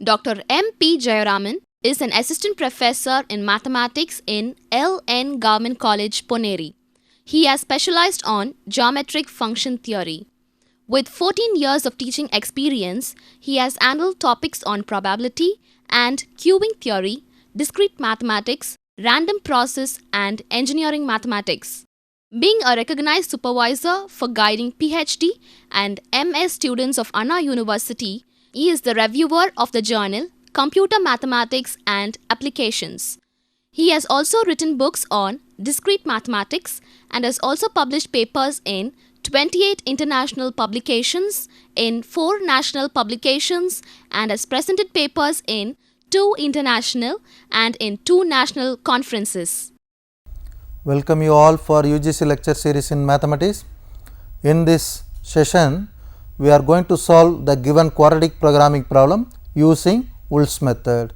Dr. M. P. Jayaraman is an assistant professor in mathematics in L. N. Government College, Poneri. He has specialized on geometric function theory. With 14 years of teaching experience, he has handled topics on probability and queuing theory, discrete mathematics, random process, and engineering mathematics. Being a recognized supervisor for guiding PhD and MS students of Anna University, he is the reviewer of the journal Computer Mathematics and Applications. He has also written books on discrete mathematics and has also published papers in 28 international publications, in 4 national publications, and has presented papers in 2 international and in 2 national conferences. Welcome you all for UGC lecture series in mathematics. In this session, we are going to solve the given quadratic programming problem using Wolf's method.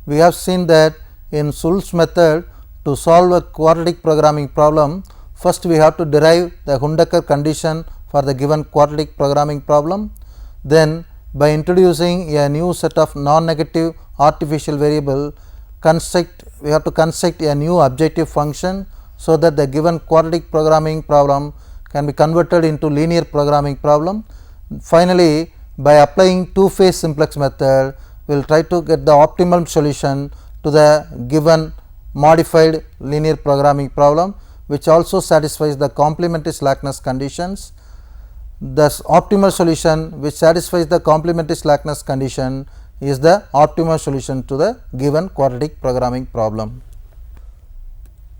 We have seen that in Wolf's method, to solve a quadratic programming problem, first we have to derive the Hundecker condition for the given quadratic programming problem. Then by introducing a new set of non-negative artificial variable, we have to construct a new objective function so that the given quadratic programming problem can be converted into linear programming problem. Finally, by applying two-phase simplex method, we will try to get the optimal solution to the given modified linear programming problem, which also satisfies the complementary slackness conditions. Thus, optimal solution which satisfies the complementary slackness condition is the optimal solution to the given quadratic programming problem.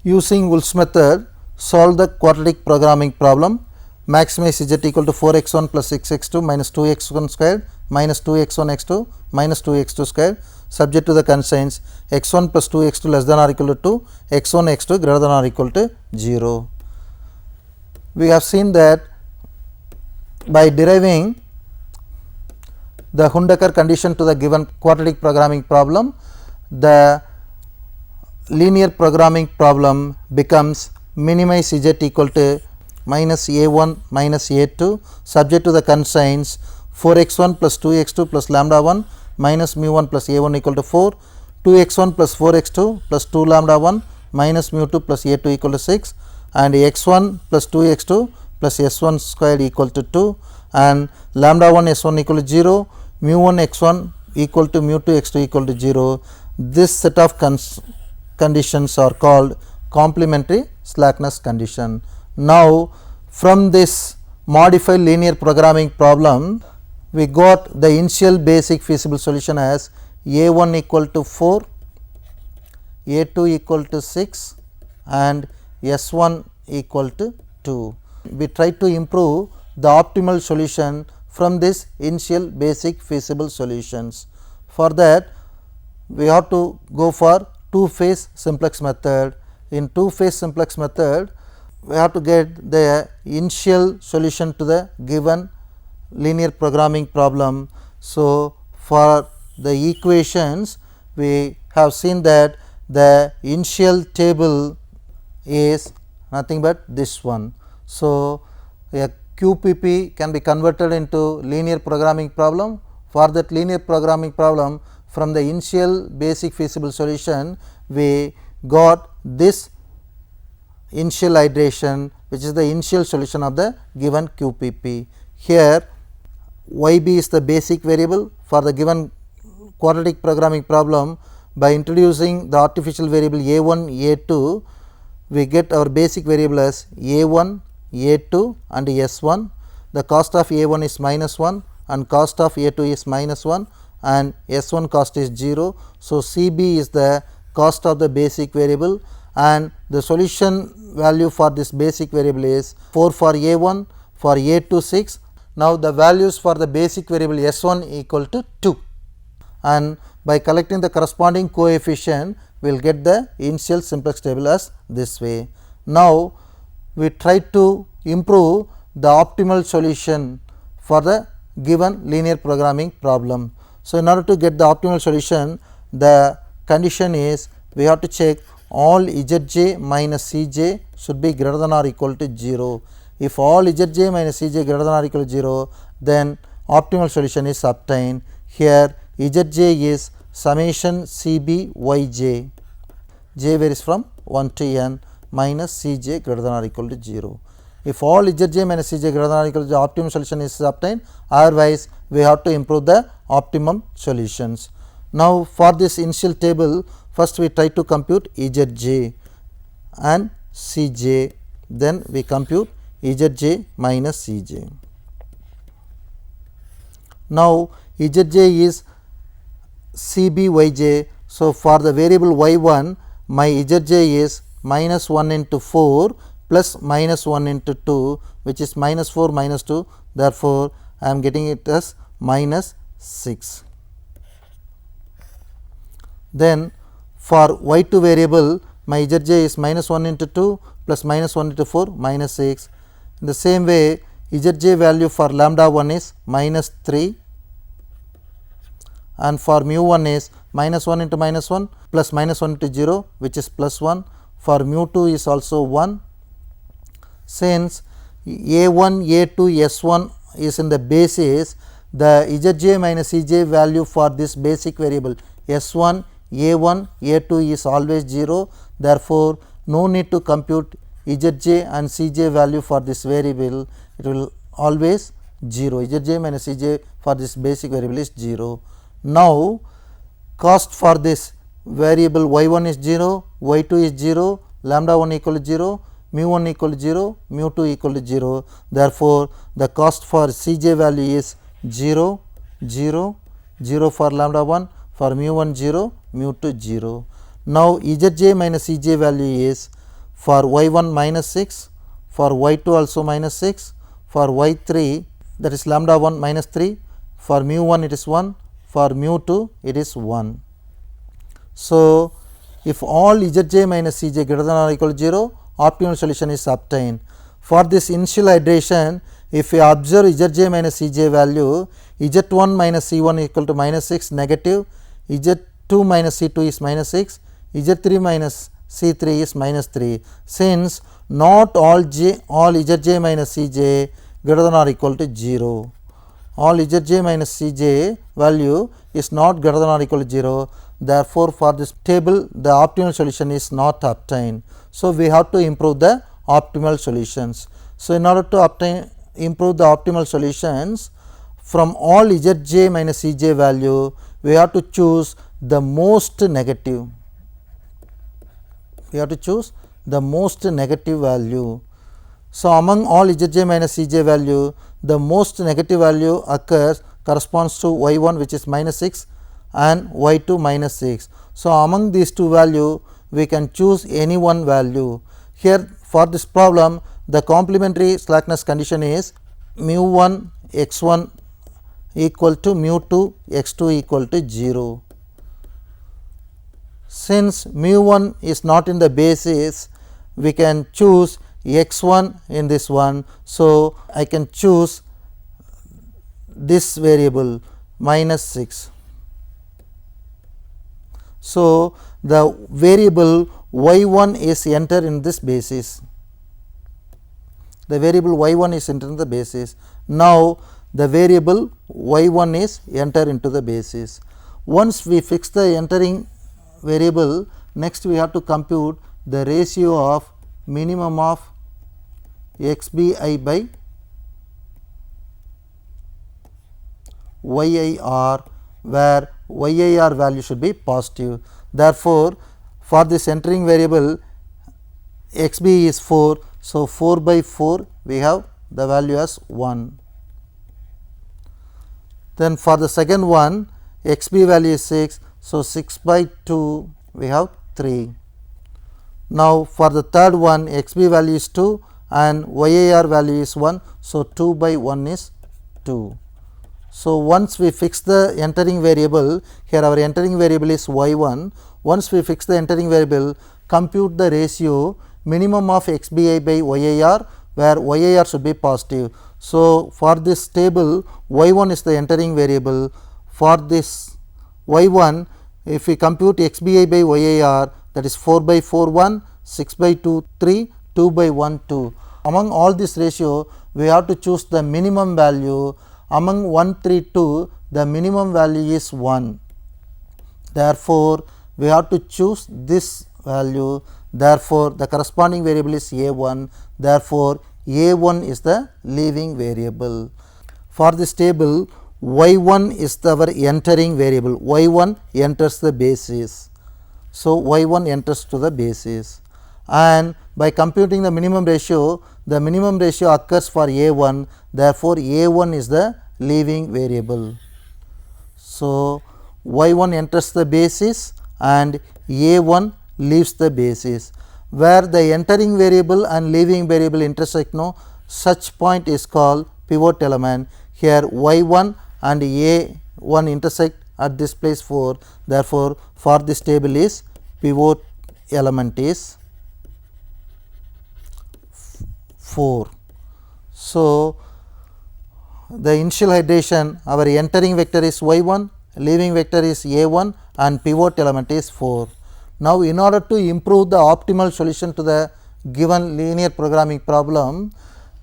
Using Wolf's method, solve the quadratic programming problem. Maximize z equal to 4x1 plus 6x2 minus 2x1 squared minus 2x1x2 minus 2x2 squared, subject to the constraints x1 plus 2x2 less than or equal to 2, x1 x2 greater than or equal to 0. We have seen that by deriving the Hundecker condition to the given quadratic programming problem, the linear programming problem becomes minimize z equal to minus a1 minus a2, subject to the constraints 4x1 plus 2x2 plus lambda 1 minus mu 1 plus a1 equal to 4, 2x1 plus 4x2 plus 2 lambda 1 minus mu 2 plus a2 equal to 6, and x1 plus 2x2 plus s1 squared equal to 2, and lambda 1 s1 equal to 0, mu 1 x1 equal to mu 2 x2 equal to 0. This set of conditions are called complementary slackness condition. Now, from this modified linear programming problem, we got the initial basic feasible solution as a1 equal to 4, a2 equal to 6 and s1 equal to 2. We try to improve the optimal solution from this initial basic feasible solutions. For that, we have to go for two-phase simplex method. In two-phase simplex method, we have to get the initial solution to the given linear programming problem. So, for the equations, we have seen that the initial table is nothing but this one. So, a QPP can be converted into linear programming problem. For that linear programming problem, from the initial basic feasible solution, we got this initial iteration, which is the initial solution of the given QPP. Here yb is the basic variable for the given quadratic programming problem. By introducing the artificial variable a1, a2, we get our basic variable as a1, a2 and s1. The cost of a1 is minus 1 and cost of a2 is minus 1 and s1 cost is 0. So, CB is the cost of the basic variable, and the solution value for this basic variable is 4 for a1, for a2 6. Now, the values for the basic variable s1 equal to 2, and by collecting the corresponding coefficient, we will get the initial simplex table as this way. Now, we try to improve the optimal solution for the given linear programming problem. So, in order to get the optimal solution, the condition is we have to check all Zj minus Cj should be greater than or equal to 0. If all Zj minus Cj greater than or equal to 0, then optimal solution is obtained. Here Zj is summation Cb Yj, j varies from 1 to n minus Cj greater than or equal to 0. If all Zj minus Cj greater than or equal to 0, optimum solution is obtained, otherwise we have to improve the optimum solutions. Now, for this initial table, first we try to compute Zj and Cj, then we compute Zj minus Cj. Now, Zj is Cb Yj. So, for the variable y1, my Zj is minus 1 into 4 plus minus 1 into 2, which is minus 4 minus 2. Therefore, I am getting it as minus 6. Then, for y2 variable, my Zj is minus 1 into 2 plus minus 1 into 4 minus 6. In the same way, Zj value for lambda 1 is minus 3 and for mu 1 is minus 1 into minus 1 plus minus 1 into 0, which is plus 1. For mu 2 is also 1. Since a1, a2, s1 is in the basis, the Zj minus Cj value for this basic variable s1, a1, a2 is always 0. Therefore, no need to compute Zj and Cj value for this variable, it will always 0. Zj minus Cj for this basic variable is 0. Now, cost for this variable y1 is 0, y2 is 0, lambda 1 equal to 0, mu 1 equal to 0, mu 2 equal to 0. Therefore, the cost for Cj value is 0, 0, 0 for lambda 1, for mu 1 0, mu 2 0. Now, Zj minus Cj value is for y1 minus 6, for y2 also minus 6, for y3 that is lambda 1 minus 3, for mu 1 it is 1, for mu 2 it is 1. So, if all Zj minus Cj greater than or equal to 0, optimal solution is obtained. For this initial iteration, if we observe Zj minus Cj value, Z1 minus C1 equal to minus 6 negative, Z2 minus C2 is minus 6, Z3 minus C3 is minus 3. Since not all Zj minus Cj greater than or equal to 0, all Zj minus Cj value is not greater than or equal to 0. Therefore, for this table the optimal solution is not obtained. So, we have to improve the optimal solutions. So, in order to improve the optimal solutions, from all Zj minus Cj value, we have to choose the most negative. We have to choose the most negative value. So, among all Zj minus Cj value, the most negative value occurs corresponds to y1, which is minus 6, and y2 minus 6. So, among these two value, we can choose any one value. Here for this problem, the complementary slackness condition is mu 1 x1 equal to mu 2 x2 equal to 0. Since mu 1 is not in the basis, we can choose x1 in this one. So, I can choose this variable minus 6. So, the variable y1 is entered in this basis. The variable y1 is entered in the basis. Now, the variable y1 is entered into the basis. Once we fix the entering variable, next we have to compute the ratio of minimum of xbi by yir, where yir value should be positive. Therefore, for this entering variable xb is 4. So, 4 by 4 we have the value as 1. Then for the second one xb value is 6. So, 6 by 2 we have 3. Now, for the third one xb value is 2 and yir value is 1. So, 2 by 1 is 2. So, once we fix the entering variable, here our entering variable is y1. Once we fix the entering variable, compute the ratio minimum of xbi by yir where YIR should be positive. So, for this table y1 is the entering variable. For this y1, if we compute xbi by YIR, that is 4 by 4 1, 6 by 2 3, 2 by 1 2. Among all this ratio, we have to choose the minimum value. Among 1 3 2, the minimum value is 1. Therefore, we have to choose this value. Therefore, the corresponding variable is a1. Therefore, a1 is the leaving variable. For this table, y1 is our entering variable. y1 enters the basis. So, y1 enters to the basis, and by computing the minimum ratio occurs for a1. Therefore, a1 is the leaving variable. So, y1 enters the basis and a1 leaves the basis. Where the entering variable and leaving variable intersect, no, such point is called pivot element. Here y1 and a1 intersect at this place 4. Therefore, for this table is pivot element is 4. So, the initial iteration, our entering vector is y1, leaving vector is a1 and pivot element is 4. Now, in order to improve the optimal solution to the given linear programming problem,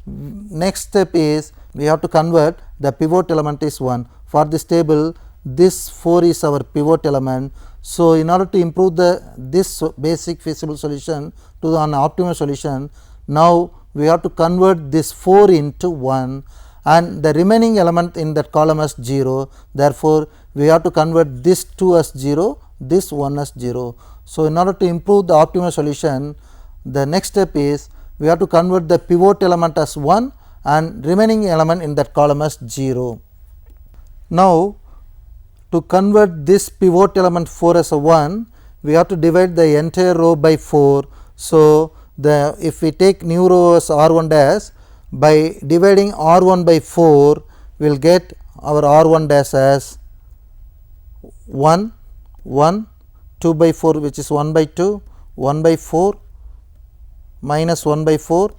next step is we have to convert the pivot element is 1. For this table, this 4 is our pivot element. So, in order to improve this basic feasible solution to an optimal solution, now we have to convert this 4 into 1 and the remaining element in that column as 0. Therefore, we have to convert this 2 as 0, this 1 as 0. So, in order to improve the optimal solution, the next step is we have to convert the pivot element as 1 and remaining element in that column as 0. Now, to convert this pivot element 4 as a 1, we have to divide the entire row by 4. So, if we take new row as R1 dash, by dividing R1 by 4, we will get our R1 dash as 1, 1, 2 by 4 which is 1 by 2, 1 by 4, minus 1 by 4,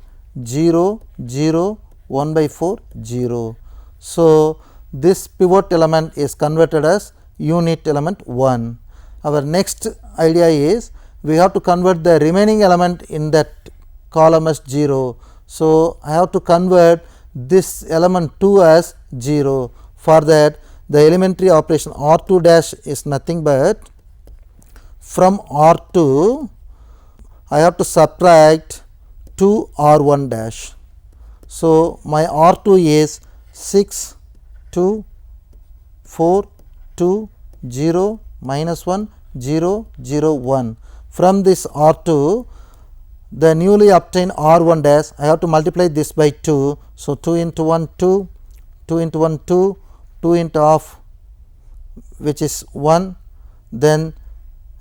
0, 0, 1 by 4, 0. So, this pivot element is converted as unit element 1. Our next idea is we have to convert the remaining element in that column as 0. So, I have to convert this element 2 as 0. For that, the elementary operation R2 dash is nothing but from R2 I have to subtract 2 R1 dash. So, my R2 is 6, 2, 4, 2, 0, minus 1, 0, 0, 1. From this R2, the newly obtained R1 dash, I have to multiply this by 2. So, 2 into 1, 2, 2 into 1, 2, 2 into half which is 1. Then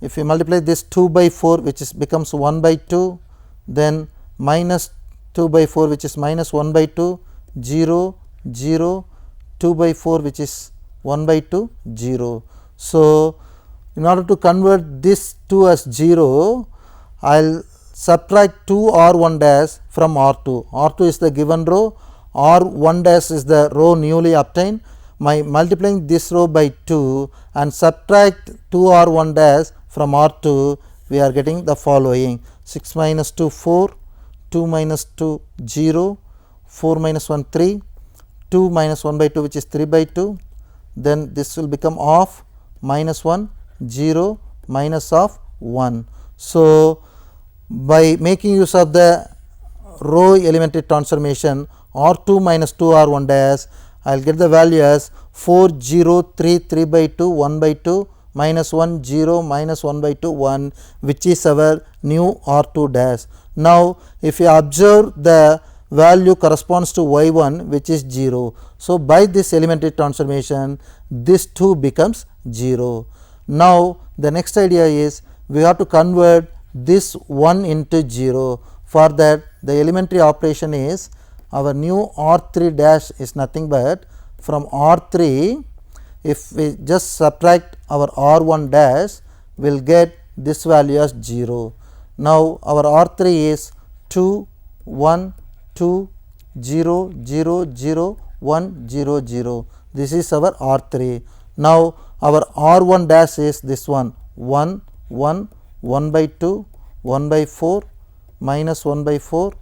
if we multiply this 2 by 4 which is becomes 1 by 2, then minus 2 by 4 which is minus 1 by 2, 0, 0, 2 by 4 which is 1 by 2, 0. So, in order to convert this 2 as 0, I will subtract 2 R1 dash from R2. R2 is the given row, R1 dash is the row newly obtained. By multiplying this row by 2 and subtract 2 R1 dash from R2, we are getting the following: 6 minus 2 4, 2 minus 2 0, 4 minus 1 3, 2 minus 1 by 2 which is 3 by 2, then this will become of minus 1 0 minus of 1. So, by making use of the row elementary transformation R2 minus 2 R1 dash, I will get the value as 4 0 3 3 by 2 1 by 2 minus 1 0 minus 1 by 2 1, which is our new R2 dash. Now, if you observe, the value corresponds to y1 which is 0. So, by this elementary transformation this 2 becomes 0. Now, the next idea is we have to convert this 1 into 0. For that, the elementary operation is our new R3 dash is nothing but from R3, if we just subtract our R1 dash, we will get this value as 0. Now, our R3 is 2, 1, 2, 0, 0, 0, 1, 0, 0. This is our R3. Now our R1 dash is this one 1, 1, 1 by 2, 1 by 4, minus 1 by 4,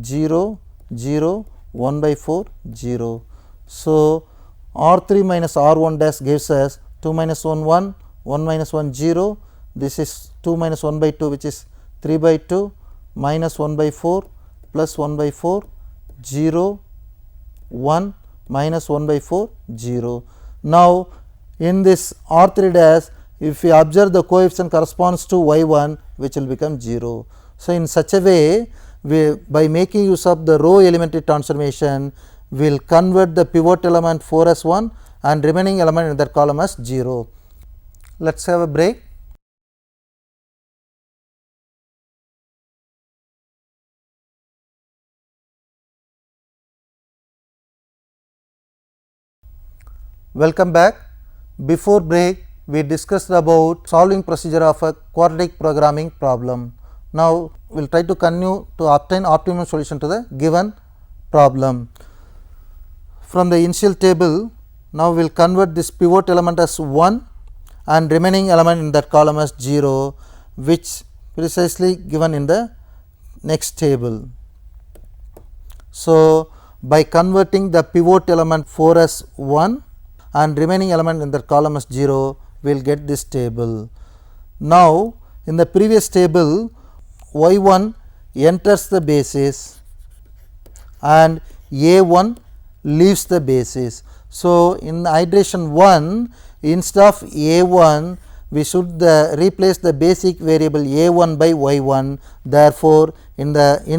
0, 0, 1 by 4, 0. So R3 minus R1 dash gives us 2 minus 1, 1, 1 minus 1, 0. This is 2 minus 1 by 2, which is 3 by 2, minus 1 by 4, plus 1 by 4, 0, 1, minus 1 by 4, 0. Now in this R3 dash, if we observe the coefficient corresponds to y1, which will become 0. So in such a way, we, by making use of the row elementary transformation, we will convert the pivot element 4 as 1 and remaining element in that column as 0. Let us have a break. Welcome back. Before break, we discussed about solving procedure of a quadratic programming problem. Now we will try to continue to obtain optimum solution to the given problem. From the initial table, now we will convert this pivot element as 1 and remaining element in that column as 0, which precisely given in the next table. So by converting the pivot element 4 as 1 and remaining element in the column as 0, we will get this table. Now in the previous table, y1 enters the basis and a1 leaves the basis. So in the iteration 1, instead of a1, we should replace the basic variable a1 by y1. Therefore in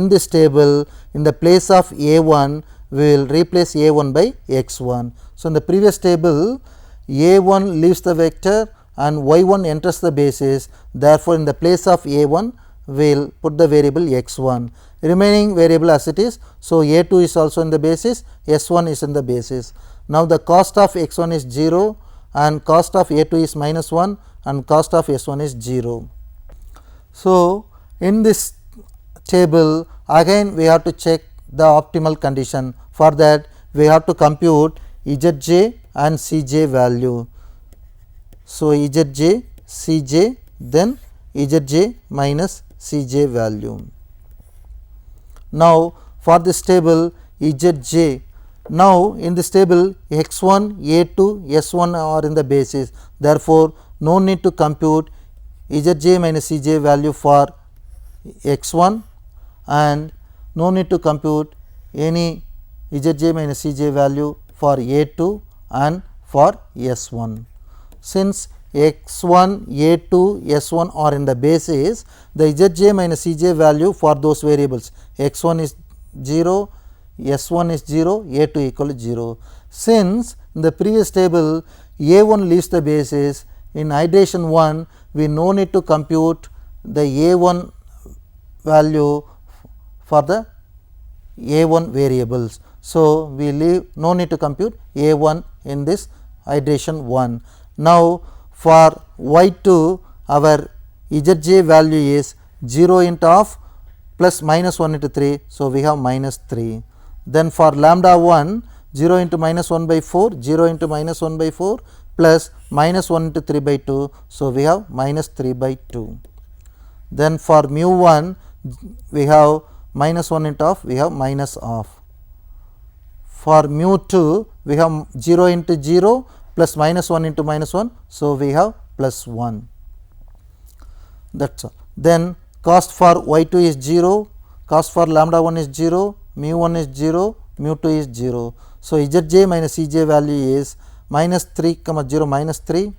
this table, in the place of a1, we will replace a1 by x1. So in the previous table, a1 leaves the vector and y1 enters the basis. Therefore in the place of a1, we will put the variable x1, remaining variable as it is. So a2 is also in the basis, s1 is in the basis. Now the cost of x1 is 0 and cost of a2 is minus 1 and cost of s1 is 0. So in this table, again we have to check the optimal condition. For that, we have to compute zj and cj value. So zj, cj, then zj minus cj value. Now for this table zj, now in this table x1, a2, s1 are in the basis. Therefore no need to compute zj minus cj value for x1 and no need to compute any zj minus cj value for a2 and for s1. Since x1, a2, s1 are in the basis, the zj minus cj value for those variables x1 is 0, s1 is 0, a2 equal to 0. Since in the previous table a1 leaves the basis, in iteration 1 we no need to compute the a1 value for the a1 variables. So we leave no need to compute a1 in this iteration 1. Now for y2, our zj value is 0 into of plus minus 1 into 3. So we have minus 3. Then for lambda 1, 0 into minus 1 by 4, 0 into minus 1 by 4 plus minus 1 into 3 by 2. So we have minus 3 by 2. Then for mu 1, we have minus 1 into of, we have minus of. For mu 2, we have 0 into 0 plus minus 1 into minus 1. So we have plus 1. That's all. Then cost for y2 is 0, cost for lambda 1 is 0, mu 1 is 0, mu 2 is 0. So zj minus cj value is minus 3 comma 0 minus 3,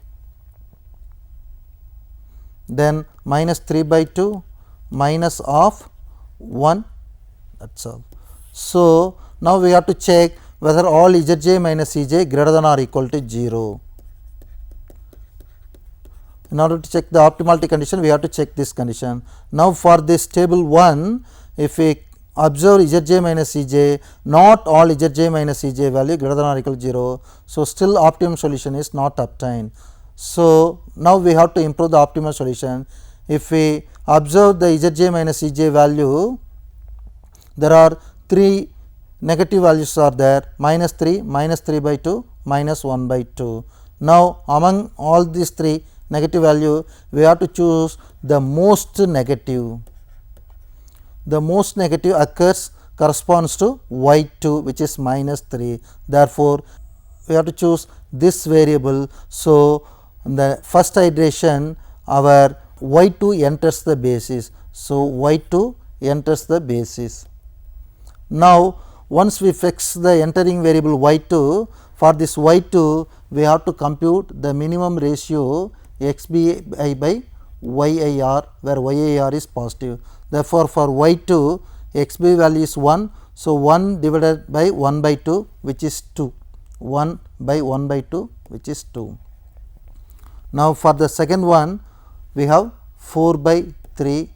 then minus 3 by 2 minus of 1. That's all. So now we have to check whether all zj minus cj greater than or equal to 0. In order to check the optimality condition, we have to check this condition. Now for this table 1, if we observe zj minus cj, not all zj minus cj value greater than or equal to 0. So still optimum solution is not obtained. So now we have to improve the optimal solution. If we observe the zj minus cj value, there are 3 negative values are there, minus 3, minus 3 by 2, minus 1 by 2. Now, among all these 3 negative value, we have to choose the most negative. The most negative occurs corresponds to y 2, which is minus 3. Therefore, we have to choose this variable. So, in the first iteration our y 2 enters the basis. So, y 2 enters the basis. Now, once we fix the entering variable y 2, for this y 2 we have to compute the minimum ratio x b I by y I r, where y I r is positive. Therefore, for y 2 x b value is 1. So, 1 divided by 1 by 2, which is 2, 1 by 1 by 2, which is 2. Now, for the second one we have 4 by 3,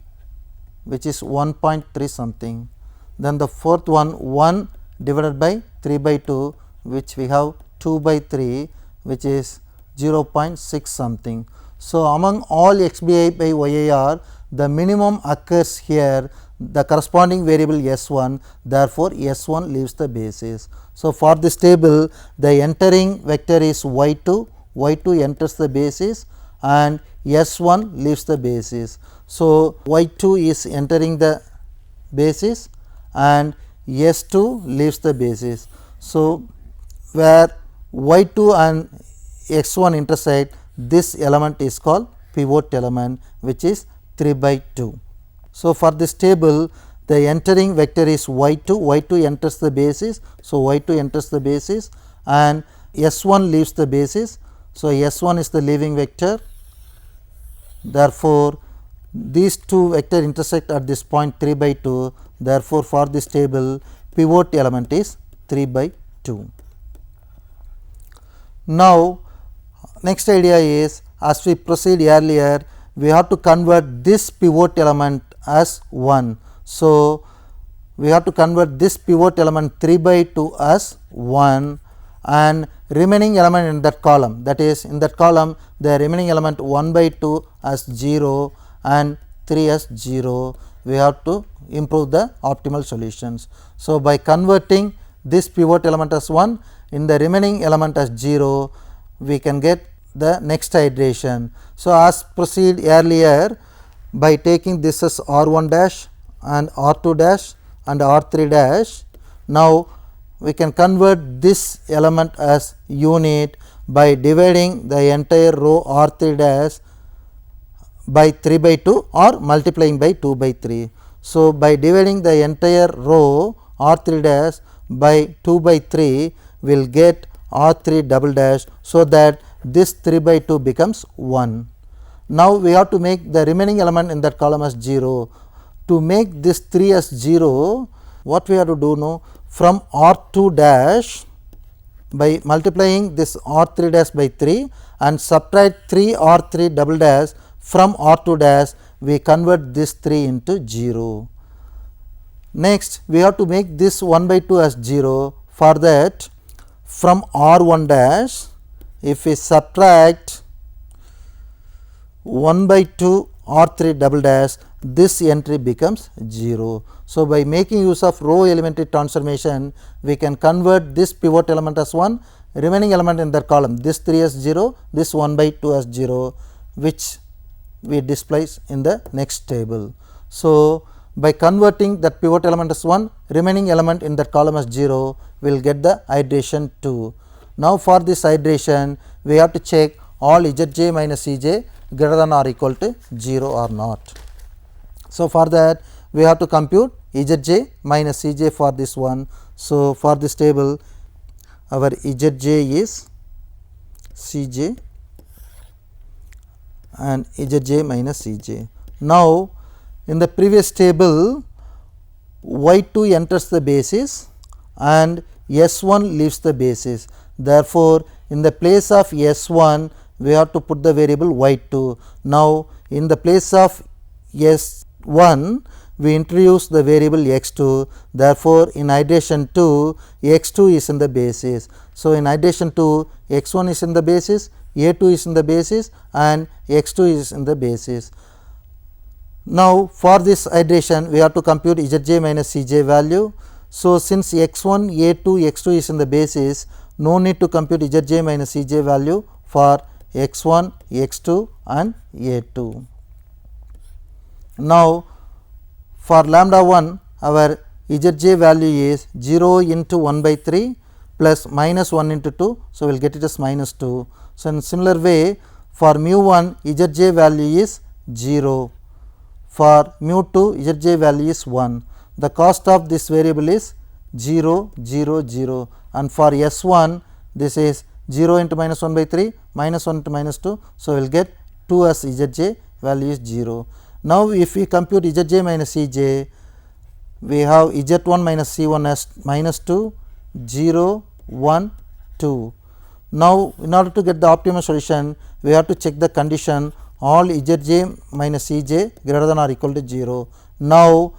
which is 1.3 something. Then the fourth one 1 divided by 3 by 2, which we have 2 by 3, which is 0.6 something. So, among all x b I by y I r, the minimum occurs here, the corresponding variable s 1. Therefore, s 1 leaves the basis. So, for this table the entering vector is y 2, y 2 enters the basis and s 1 leaves the basis. So, y 2 is entering the basis and s 2 leaves the basis. So, where y 2 and x 1 intersect, this element is called pivot element, which is 3 by 2. So, for this table the entering vector is y 2, y 2 enters the basis. So, y 2 enters the basis and s 1 leaves the basis. So, s 1 is the leaving vector. Therefore, these two vector intersect at this point 3 by 2. Therefore, for this table pivot element is 3 by 2. Now, next idea is, as we proceed earlier, we have to convert this pivot element as 1. So, we have to convert this pivot element 3 by 2 as 1 and remaining element in that column, that is in that column the remaining element 1 by 2 as 0 and 3 as 0. We have to improve the optimal solutions. So, by converting this pivot element as 1 in the remaining element as 0, we can get the next iteration. So, as proceed earlier, by taking this as r 1 dash and r 2 dash and r 3 dash, now we can convert this element as unit by dividing the entire row r 3 dash by 3 by 2 or multiplying by 2 by 3. So, by dividing the entire row r 3 dash by 2 by 3, we will get r 3 double dash. So, that this 3 by 2 becomes 1. Now, we have to make the remaining element in that column as 0. To make this 3 as 0, what we have to do now? From r 2 dash, by multiplying this r 3 dash by 3 and subtract 3 r 3 double dash from r 2 dash, we convert this 3 into 0. Next, we have to make this 1 by 2 as 0. For that, from r 1 dash, if we subtract 1 by 2 r 3 double dash, this entry becomes 0. So, by making use of row elementary transformation, we can convert this pivot element as 1, remaining element in that column, this 3 as 0, this 1 by 2 as 0, which we displace in the next table. So, by converting that pivot element as 1, remaining element in that column as 0, we will get the iteration 2. Now, for this iteration, we have to check all Zj minus Cj greater than or equal to 0 or not. So, for that we have to compute Zj minus Cj for this one. So, for this table our Zj is Cj and Zj minus Cj. Now, in the previous table y 2 enters the basis and s 1 leaves the basis. Therefore, in the place of s 1 we have to put the variable y 2. Now, in the place of s 1 we introduce the variable x 2. Therefore, in iteration 2 x 2 is in the basis. So, in iteration 2 x 1 is in the basis, a 2 is in the basis and x 2 is in the basis. Now, for this iteration we have to compute Zj minus Cj value. So, since x1, a2, x2 is in the basis, no need to compute zj minus cj value for x1, x2 and a2. Now, for lambda 1 our zj value is 0 into 1 by 3 plus minus 1 into 2. So, we will get it as minus 2. So, in similar way for mu 1 zj value is 0, for mu 2 zj value is 1. The cost of this variable is 0, 0, 0, and for S1 this is 0 into minus 1 by 3 minus 1 into minus 2. So, we will get 2 as zj value is 0. Now, if we compute zj minus cj, we have z1 minus c1 as minus 2, 0, 1, 2. Now, in order to get the optimal solution, we have to check the condition all zj minus cj greater than or equal to 0. Now,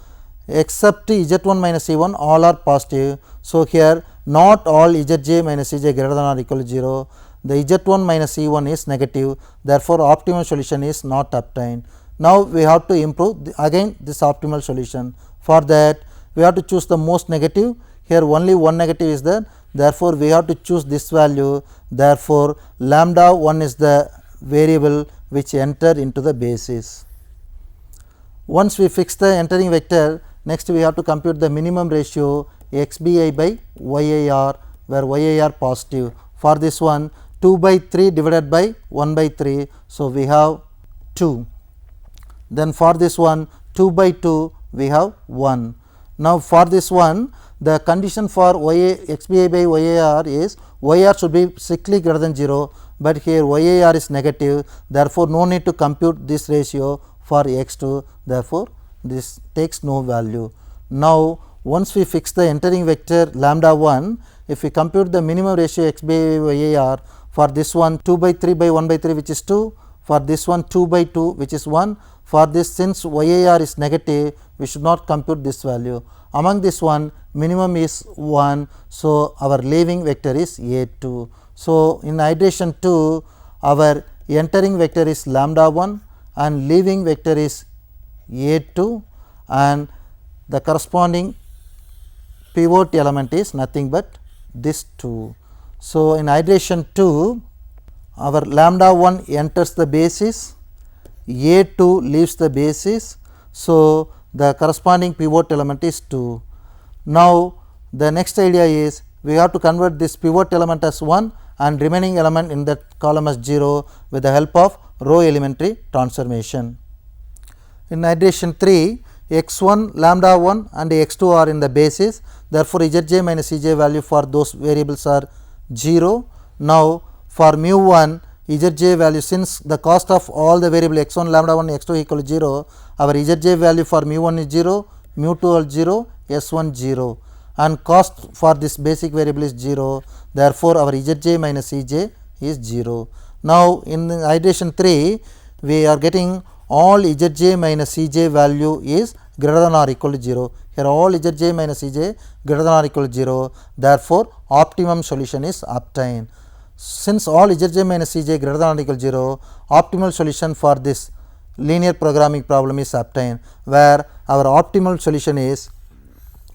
except z1 minus c1 all are positive. So, here not all zj minus cj greater than or equal to 0. The z1 minus c1 is negative, therefore, optimal solution is not obtained. Now, we have to improve again this optimal solution. For that, we have to choose the most negative. Here only one negative is there, therefore, we have to choose this value. Therefore, lambda 1 is the variable which enter into the basis. Once we fix the entering vector, next we have to compute the minimum ratio xbi by yar, where yar positive. For this one 2 by 3 divided by 1 by 3. So, we have 2. Then for this one 2 by 2 we have 1. Now, for this one the condition for xbi by yar is yar should be strictly greater than 0, but here yar is negative, therefore, no need to compute this ratio for x2, therefore, this takes no value. Now, once we fix the entering vector lambda 1, if we compute the minimum ratio xbi by yar, for this one 2 by 3 by 1 by 3 which is 2, for this one 2 by 2 which is 1. For this, since yar is negative, we should not compute this value. Among this one minimum is 1. So, our leaving vector is a2. So, in iteration 2 our entering vector is lambda 1 and leaving vector is a2, and the corresponding pivot element is nothing but this 2. So, in iteration 2 our lambda 1 enters the basis, a2 leaves the basis. So, the corresponding pivot element is 2. Now, the next idea is we have to convert this pivot element as 1 and remaining element in that column as 0 with the help of row elementary transformation. In iteration 3, x1 lambda 1 and x2 are in the basis, therefore, zj minus cj value for those variables are 0. Now, for mu 1 zj value, since the cost of all the variable x1 lambda 1 x2 equal to 0, our zj value for mu 1 is 0, mu 2 is 0, s1 0, and cost for this basic variable is 0, therefore, our zj minus cj is 0. Now, in iteration 3 we are getting all zj minus cj value is greater than or equal to 0. Here all zj minus cj greater than or equal to 0, therefore, optimum solution is obtained. Since all zj minus cj greater than or equal to 0, optimal solution for this linear programming problem is obtained, where our optimal solution is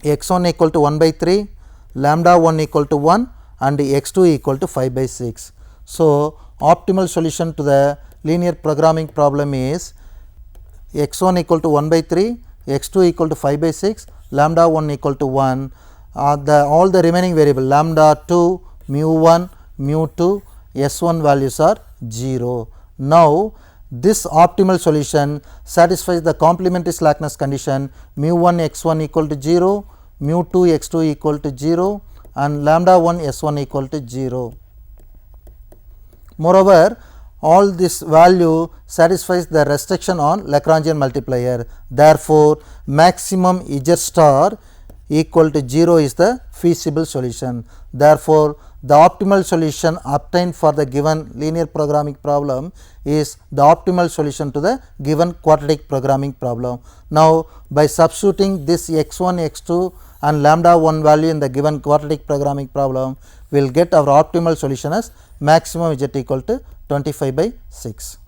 x1 equal to 1 by 3, lambda 1 equal to 1 and x2 equal to 5 by 6. So, optimal solution to the linear programming problem is x1 equal to 1 by 3, x2 equal to 5 by 6, lambda 1 equal to 1, all the remaining variable lambda 2, mu 1, mu 2, s1 values are 0. Now, this optimal solution satisfies the complementary slackness condition mu 1 x1 equal to 0, mu 2 x2 equal to 0 and lambda 1 s1 equal to 0. Moreover, all this value satisfies the restriction on Lagrangian multiplier. Therefore, maximum z star equal to 0 is the feasible solution. Therefore, the optimal solution obtained for the given linear programming problem is the optimal solution to the given quadratic programming problem. Now, by substituting this x1, x2 and lambda 1 value in the given quadratic programming problem, we will get our optimal solution as maximum z equal to 25 by 6.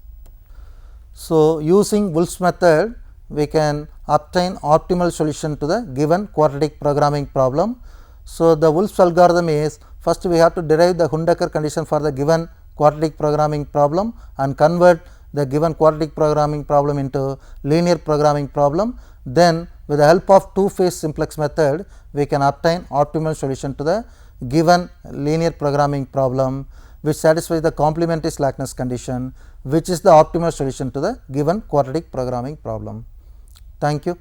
So, using Wolf's method, we can obtain optimal solution to the given quadratic programming problem. So, the Wolf's algorithm is, first we have to derive the Hundaker condition for the given quadratic programming problem and convert the given quadratic programming problem into linear programming problem. Then with the help of two-phase simplex method, we can obtain optimal solution to the given linear programming problem, which satisfies the complementary slackness condition, which is the optimal solution to the given quadratic programming problem. Thank you.